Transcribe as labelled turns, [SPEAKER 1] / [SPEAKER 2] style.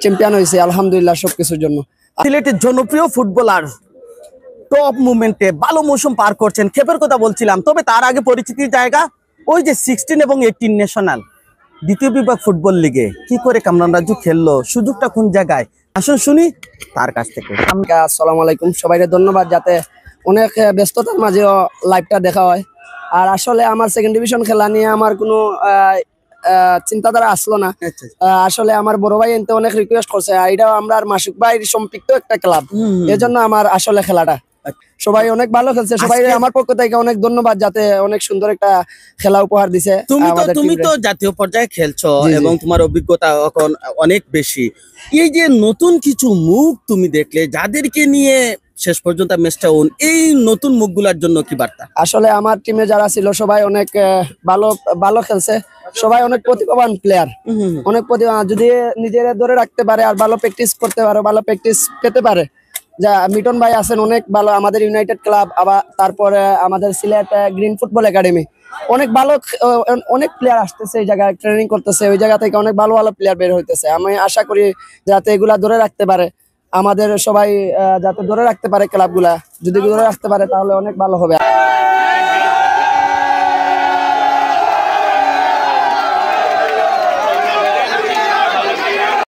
[SPEAKER 1] Champion হয়েছে আলহামদুলিল্লাহ সবকিছুর জন্য।
[SPEAKER 2] সিলেটের জনপ্রিয় ফুটবলার টপ মুভমেন্টে ভালো মৌসুম পার করছেন, খেপের কথা বলছিলাম। তবে তার আগে পরিচিতির জায়গা ওই যে 16 এবং 18 ন্যাশনাল দ্বিতীয় বিভাগ ফুটবল লিগে কি করে কামরান রাজু খেললো, সুযোগটা কোন জায়গায়, আসুন শুনি তার কাছ থেকে।
[SPEAKER 1] আসসালামু আলাইকুম, সবাইকে ধন্যবাদ যাতে অনেক ব্যস্ততার মাঝেও লাইভটা দেখা হয়। আর আসলে আমার সেকেন্ড ডিভিশন খেলা নিয়ে আমার কোনো চিন্তাধারা আসলো না। আসলে আমার বড় ভাই এনতে অনেক রিকোয়েস্ট করছে, এটাও আমরা মাসুক ভাইয়ের সম্পৃক্ত একটা ক্লাব, এজন্য আমার আসলে খেলাটা সবাই অনেক ভালো খেলছে। সবাই আমার পক্ষ থেকে অনেক ধন্যবাদ, যাতে অনেক সুন্দর একটা খেলা উপহার দিছে।
[SPEAKER 2] তুমি তো জাতীয় পর্যায়ে খেলছো এবং তোমার অভিজ্ঞতা এখন অনেক বেশি। এই যে নতুন কিছু মুখ তুমি দেখলে, যাদেরকে নিয়ে শেষ পর্যন্ত ম্যাচটা এই নতুন মুখগুলোর জন্য কি বার্তা?
[SPEAKER 1] আসলে আমার টিমে যারা ছিল সবাই অনেক ভালো খেলছে, সবাই অনেক প্রতিভাবান প্লেয়ার, অনেক প্রতিভা। যদি নিজেরা ধরে রাখতে পারে আর ভালো প্র্যাকটিস করতে পারে, ভালো প্র্যাকটিস পেতে পারে। যা মিটন ভাই আছেন অনেক ভালো, আমাদের ইউনাইটেড ক্লাব, আবার তারপরে আমাদের সিলেট গ্রিন ফুটবল একাডেমি, অনেক ভালো অনেক প্লেয়ার আসতেছে এই জায়গায় ট্রেনিং করতেছে, ওই জায়গা থেকে অনেক ভালো ভালো প্লেয়ার বের হইতেছে। আমি আশা করি যাতে এগুলা ধরে রাখতে পারে, আমাদের সবাই যাতে ধরে রাখতে পারে ক্লাবগুলা, যদি ধরে রাখতে পারে তাহলে অনেক ভালো হবে।